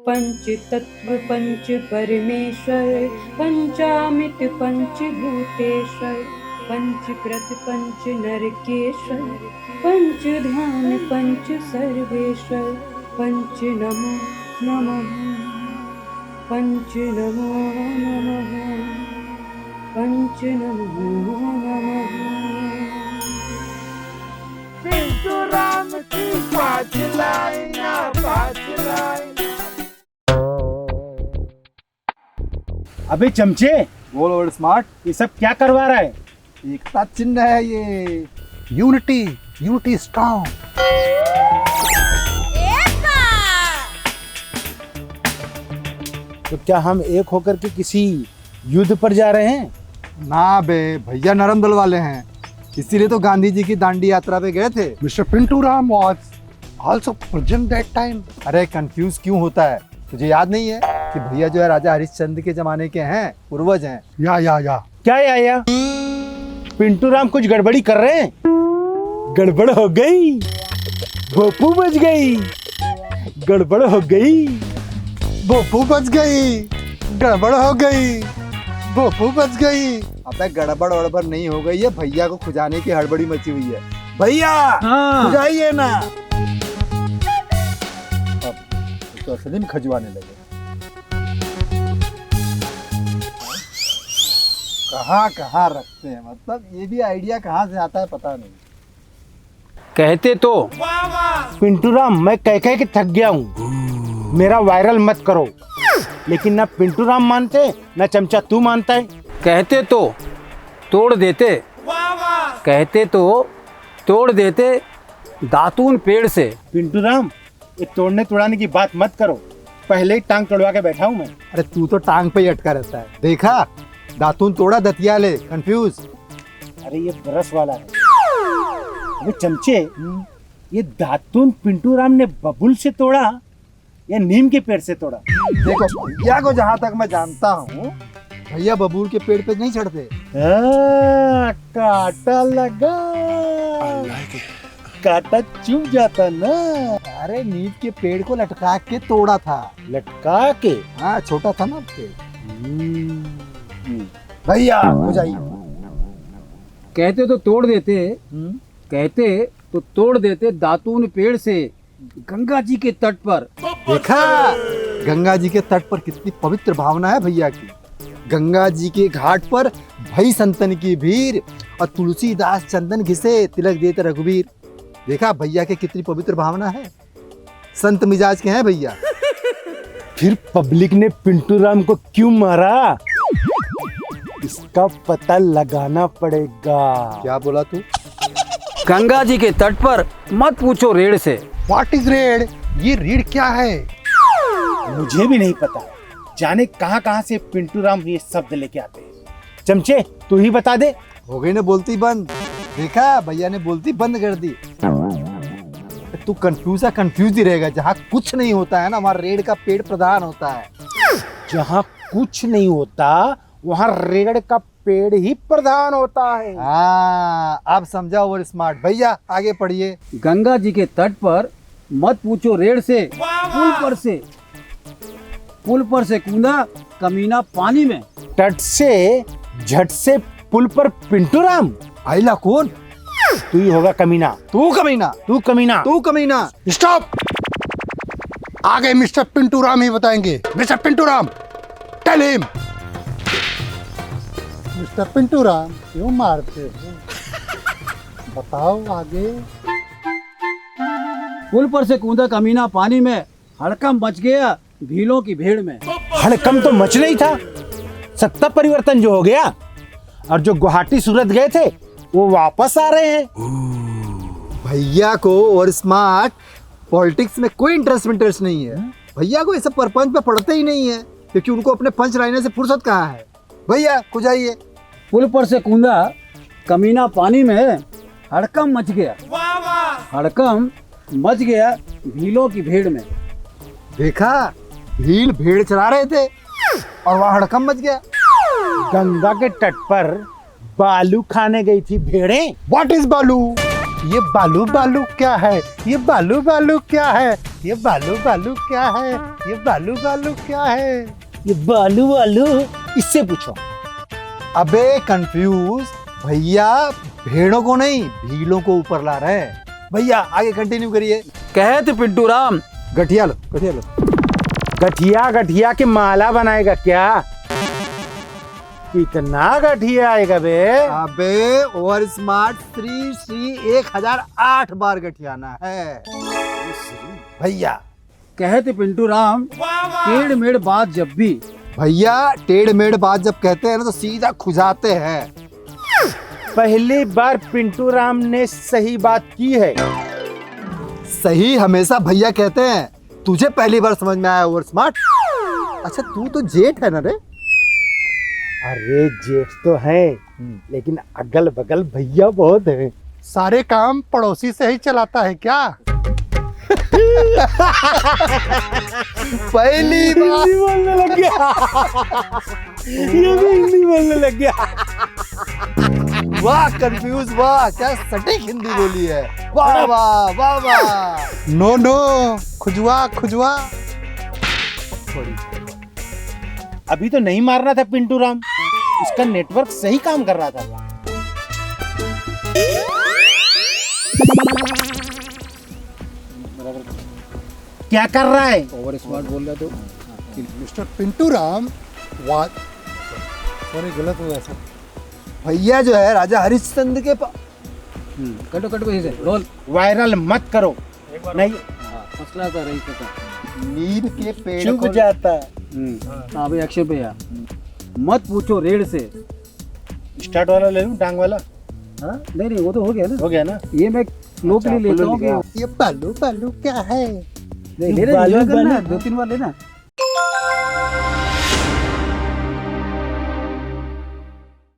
पंच तत्व पंच परमेश्वर, पंचामित पंचभूतेश्वर, पंचकृत पंच नरकेश्वर, पंच ध्यान पंच सर्वेश्वर, पंच नमो नमः, पंच नमो नमः, पंच नमो नमः। पिंटू राम की पाँच लाइन। अबे चमचे, बोल ओल्ड स्मार्ट। ये सब क्या करवा रहा है? एकता चिन्ह है ये, यूनिटी स्ट्रॉन्ग। तो क्या हम एक होकर के किसी युद्ध पर जा रहे हैं? ना बे भैया, नरम दल वाले हैं, इसीलिए तो गांधी जी की दांडी यात्रा पे गए थे। Mister Pintu Ram was also present that time। अरे कंफ्यूज क्यों होता है? तुझे याद नहीं है कि भैया जो है राजा हरिश्चंद्र के जमाने के हैं, पूर्वज हैं। या क्या या? पिंटू राम कुछ गड़बड़ी कर रहे हैं? गड़बड़ हो गई, भोपू बच गई, गड़बड़ हो गई, भोपू बच गई, गड़बड़ हो गई, भोपू बच गई। अबे गड़बड़ वड़बड़ नहीं हो गई है, भैया को खुजाने की हड़बड़ी मची हुई है। भैया खुजाइए ना। अब तो असली में खजवाने लगे। कहाँ रखते हैं, मतलब ये भी आइडिया कहाँ से आता है पता नहीं। कहते तो पिंटू राम मैं कह के थक गया हूँ, मेरा वायरल मत करो। लेकिन ना पिंटू राम मानते ना चमचा तू मानता है। कहते तो तोड़ देते, कहते तो तोड़ देते दातून पेड़ से। पिंटू राम ये तोड़ने तोड़ाने की बात मत करो, पहले ही टांग तोड़वा के बैठा हूँ मैं। अरे तू तो टांग पे ही अटका रहता है। देखा, दातून तोड़ा दतिया ले, कंफ्यूज। अरे ये बरस वाला है। अबे चमचे, ये दातून पिंटू राम ने बबुल से तोड़ा या नीम के पेड़ से तोड़ा? देखो भैया को जहाँ तक मैं जानता हूँ, भैया बबूल के पेड़ पे नहीं चढ़ते। काटा लगा, काटा चुभ जाता ना। अरे नीम के पेड़ को लटका के तोड़ा था। लटका के? हाँ, छोटा था ना पेड़। भैया हो जाइए। कहते तो तोड़ देते, कहते तो तोड़ देते दातून पेड़ से गंगा जी के तट पर। देखा, गंगा जी के तट पर कितनी पवित्र भावना है भैया की। गंगा जी के घाट पर भई संतन की भीड़, और तुलसीदास चंदन घिसे तिलक देते रघुवीर। देखा भैया के कितनी पवित्र भावना है, संत मिजाज के हैं भैया। फिर पब्लिक ने पिंटू राम को क्यों मारा, इसका पता लगाना पड़ेगा। क्या बोला तू? गंगा जी के तट पर मत पूछो रेड़ से। What is red? ये रीड क्या है? मुझे भी नहीं पता, जाने कहाँ से पिंटू राम ये शब्द लेके आते हैं। चमचे तू ही बता दे। हो गई ना बोलती बंद। देखा, भैया ने बोलती बंद कर दी। तू कंफ्यूज ही रहेगा। जहाँ कुछ नहीं होता है ना, वहाँ रेड का पेड़ प्रधान होता है। जहाँ कुछ नहीं होता वहाँ रेड़ का पेड़ ही प्रधान होता है। हाँ, अब समझा ओवर स्मार्ट। भैया आगे पढ़िए। गंगा जी के तट पर मत पूछो रेड़ से, पुल पर से कूदा कमीना पानी में। तट से झट से पुल पर पिंटू राम। आइला कौन? तू ही होगा कमीना। तू कमीना, तू कमीना, तू कमीना। स्टॉप। आगे मिस्टर पिंटू राम ही बताएंगे। Mister Pintu Ram, tell him. Mister Pintu Ram क्यों मारते हो? बताओ आगे। पुल पर से कूदा कमीना पानी में, हड़कम मच गया भीलों की भीड़ में। हड़कम तो मचना ही था, सत्ता परिवर्तन जो हो गया, और जो गुवाहाटी सूरत गए थे वो वापस आ रहे हैं। भैया को और स्मार्ट पॉलिटिक्स में कोई इंटरेस्ट नहीं है। भैया को ये सब परपंच पे पढ़ते ही नहीं है, क्योंकि उनको अपने पंच लाइनर से फुर्सत कहाँ है। भैया खुजाइए। पुल पर से कूदा कमीना पानी में, हड़कम मच गया, हड़कम मच गया भीलों की भीड़ में। देखा, भील भेड़ चरा रहे थे और वहाँ हड़कम मच गया। गंगा के तट पर बालू खाने गई थी भेड़ें। व्हाट इज बालू? ये बालू क्या है? ये बालू क्या है? ये बालू बालू क्या है? ये बालू बालू क्या है? ये बालू बालू इससे पूछो। अबे कंफ्यूज भैया, भेड़ों को नहीं भीलों को ऊपर ला रहे हैं। भैया आगे कंटिन्यू करिए। कहते पिंटू राम, गठिया लो, गठिया लो। गठिया गठिया के माला बनाएगा क्या? कितना गठिया आएगा बे? अबे ओवर स्मार्ट श्री श्री 1008 बार गठियाना है भैया। कहते पिंटू राम, टेढ़ मेढ़ बात जब भी भैया टेढ़ मेढ़ बात जब कहते हैं ना तो सीधा खुजाते हैं। पहली बार पिंटू राम ने सही बात की है। सही हमेशा भैया कहते हैं। तुझे पहली बार समझ में आया ओवर स्मार्ट? अच्छा तू तो जेठ है ना रे? अरे जेठ तो है, लेकिन अगल बगल भैया बहुत है। सारे काम पड़ोसी से ही चलाता है क्या? पहली बार हिंदी बोलने लग गया। ये भी हिंदी बोलने लग गया। वाह कंफ्यूज, वाह क्या सटीक हिंदी बोली है। वाह वाह वाह वाह। नो नो, खुजवा खुजवा। अभी तो नहीं मारना था पिंटू राम, उसका नेटवर्क सही काम कर रहा था। क्या कर रहा है? ओवर स्मार्ट बोल रहे तो मिस्टर पिंटू राम, वाह सॉरी गलत हुआ सर। भैया जो है राजा हरिश्चंद्र के कटो कटो वहीं से रोल। वायरल मत करो, नहीं फसला था रही था। नीम के पेड़ चुभ को जाता। हाँ भाई एक्शन पे यार, मत पूछो रेड से। स्टार्ट वाला ले लूं, टांग वाला? हाँ नहीं नहीं वो तो हो गया ना। हो गया ना? ये मैं फ्लो के लिए लेता हूँ कि ये बालू बालू क्या है? नहीं ले बालू रहे करना, बालू। 2-3 बार लेना।